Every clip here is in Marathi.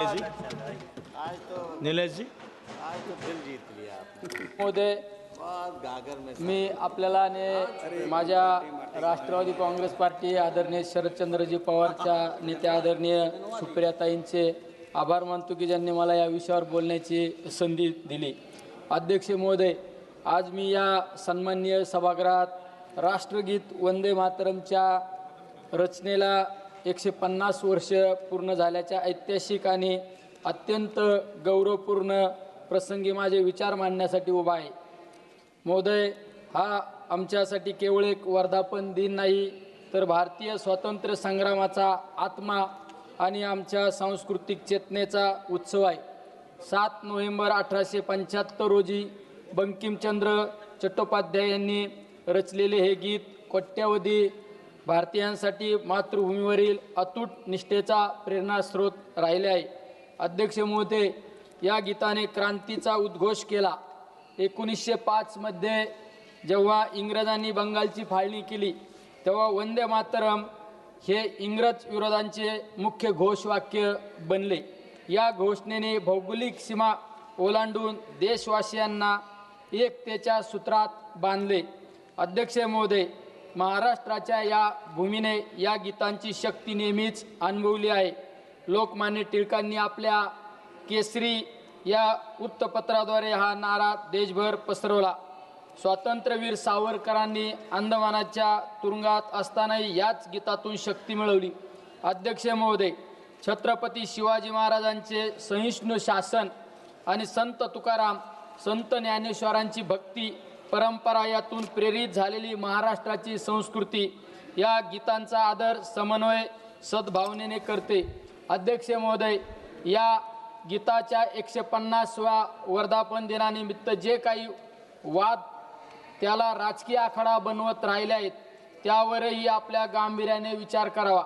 जी नीलेश जी आज तो दिल जीत लिया आपने। महोदय, बहुत गागर में मी आपल्याला माझ्या राष्ट्रवादी काँग्रेस पार्टी आदरणीय शरदचंद्रजी पवारच्या नेत्या आदरणीय सुप्रियाताईंचे आभार मानतो की ज्यांनी मला या विषयावर बोलण्याची संधी दिली. अध्यक्ष महोदय, आज मी या सन्माननीय सभागृहात राष्ट्रगीत वंदे मातरमच्या रचनेला 150 वर्ष पूर्ण झाल्याच्या ऐतिहासिक आणि अत्यंत गौरवपूर्ण प्रसंगी माझे विचार मांडण्यासाठी उभा आहे. महोदय, हा आमच्यासाठी केवळ एक वर्धापन दिन नाही, तर भारतीय स्वातंत्र्य संग्रामाचा आत्मा आणि आमच्या सांस्कृतिक चेतनेचा उत्सव आहे. 7 नोव्हेंबर 1875 रोजी बंकिमचंद्र चट्टोपाध्याय यांनी रचलेले हे गीत कोट्यावधी भारतीयांसाठी मातृभूमीवरील अतूट निष्ठेचा प्रेरणास्रोत राहिले आहे. अध्यक्ष महोदय, या गीताने क्रांतीचा उद्घोष केला. 1905 मध्ये जेव्हा इंग्रजांनी बंगालची फाळणी केली, तेव्हा वंदे मातरम हे इंग्रज विरोधांचे मुख्य घोषवाक्य बनले. या घोषणेने भौगोलिक सीमा ओलांडून देशवासियांना एकतेच्या सूत्रात बांधले. अध्यक्ष महोदय, महाराष्ट्राच्या या भूमीने या गीतांची शक्ती नेहमीच अनुभवली आहे. लोकमान्य टिळकांनी आपल्या केसरी या वृत्तपत्राद्वारे हा नारा देशभर पसरवला. स्वातंत्र्यवीर सावरकरांनी अंदमानाच्या तुरुंगात असतानाही याच गीतातून शक्ती मिळवली. अध्यक्ष महोदय, छत्रपती शिवाजी महाराजांचे सहिष्णू शासन आणि संत तुकाराम, संत ज्ञानेश्वरांची भक्ती परंपरा यातून प्रेरित झालेली महाराष्ट्राची संस्कृती या गीतांचा आदर समन्वय सद्भावनेने करते. अध्यक्ष महोदय, या गीताच्या 150व्या वर्धापन दिनानिमित्त जे काही वाद त्याला राजकीय आखाडा बनवत राहिले आहेत, त्यावरही आपल्या गांभीर्याने विचार करावा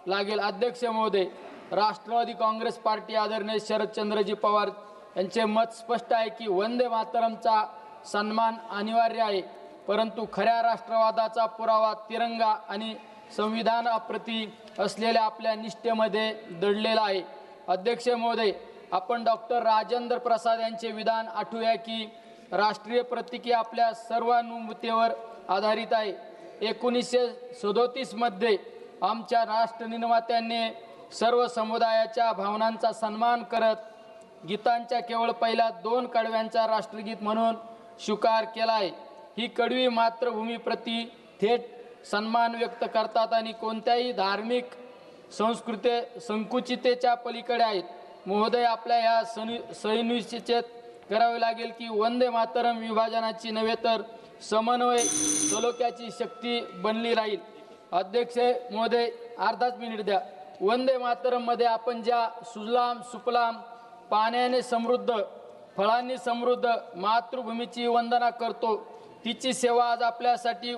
लागेल. अध्यक्ष महोदय, राष्ट्रवादी काँग्रेस पार्टी आदरणीय शरदचंद्रजी पवार यांचे मत स्पष्ट आहे की वंदे मातरमचा सन्मान अनिवार्य आहे, परंतु खऱ्या राष्ट्रवादाचा पुरावा तिरंगा आणि संविधानाप्रती असलेल्या आपल्या निष्ठेमध्ये दडलेला आहे. अध्यक्ष महोदय, आपण डॉक्टर राजेंद्र प्रसाद यांचे विधान आठवूया की राष्ट्रीय प्रतीके आपल्या सर्वानुभूतीवर आधारित आहे. 1937 मध्ये आमच्या राष्ट्रनिर्मात्यांनी सर्व समुदायाच्या भावनांचा सन्मान करत गीतांच्या केवळ पहिल्या 2 कडव्यांचा राष्ट्रगीत म्हणून स्वीकार केला आहे. ही कडवी मातृभूमीप्रती थेट सन्मान व्यक्त करतात आणि कोणत्याही धार्मिक संकुचितेच्या पलीकडे आहेत. महोदय, आपल्या या सुनिश्चित करावे लागेल की वंदे मातरम विभाजनाची नव्हे तर समन्वय सलोख्याची शक्ती बनली राहील. अध्यक्ष महोदय, अर्धाच मिनिट द्या. वंदे मातरममध्ये आपण ज्या सुजलाम सुफलाम पाण्याने समृद्ध, फळांनी समृद्ध मातृभूमीची वंदना करतो, तिची सेवा आज आपल्यासाठी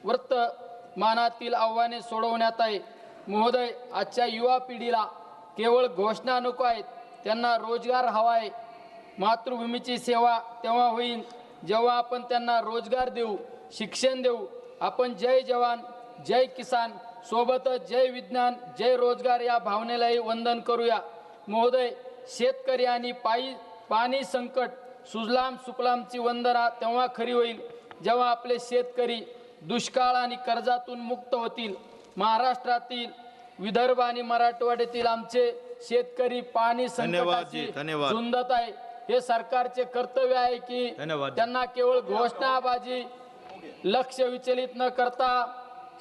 वर्तमानातील आव्हाने सोडवण्यात आहे. महोदय, आजच्या युवा पिढीला केवळ घोषणा नको आहेत, त्यांना रोजगार हवा आहे. मातृभूमीची सेवा तेव्हा होईल जेव्हा आपण त्यांना रोजगार देऊ, शिक्षण देऊ. आपण जय जवान जय किसान सोबतच जय विज्ञान जय रोजगार या भावनेलाही वंदन करूया. महोदय, शेतकरी आणि पाणी संकट सुजलाम सुफलामची वंदना तेव्हा खरी होईल जेव्हा आपले शेतकरी दुष्काळ आणि कर्जातून मुक्त होतील. महाराष्ट्रातील विदर्भ आणि मराठवाड्यातील आमचे शेतकरी पाणी संकटाची झुंजत आहे. हे सरकारचे कर्तव्य आहे की त्यांना केवळ घोषणाबाजी लक्ष विचलित न करता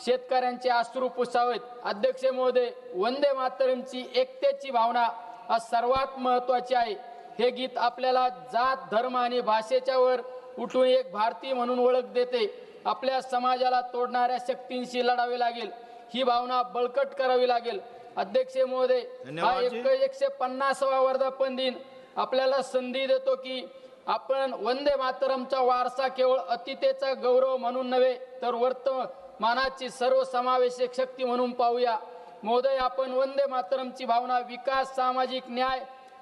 शेतकऱ्यांचे अश्रू पुसावेत. अध्यक्ष महोदय, वंदे मातरमची एकतेची भावना आज सर्वात महत्त्वाची आहे. हे गीत आपल्याला जात धर्म आणि भाषेच्या वर उठून एक भारतीय म्हणून ओळख देते. आपल्या समाजाला तोडणाऱ्या शक्तींशी लढावे लागेल, ही भावना बळकट करावी लागेल. अध्यक्ष महोदय, हा 150वा वर्धापन दिन आपल्याला संधी देतो की आपण वंदे मातरमचा वारसा केवळ अतिथेचा गौरव म्हणून नव्हे तर वर्तमानाची सर्वसमावेशक शक्ती म्हणून पाहूया. महोदय, आपण वंदे मातरमची भावना विकास, सामाजिक न्याय,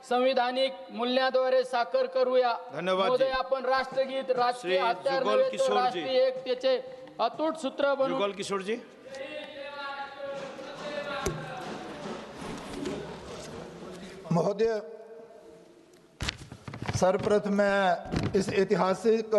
संविधानिक मूल्याद्वारे साकार करूया. महोदय, आपण राष्ट्रगीत राष्ट्रीय हत्यार नव्हे तर राष्ट्रीय एकतेचे अतूट सूत्र बनवू. किशोरजी महोदय, सर्वप्रथम मैं इस ऐतिहासिक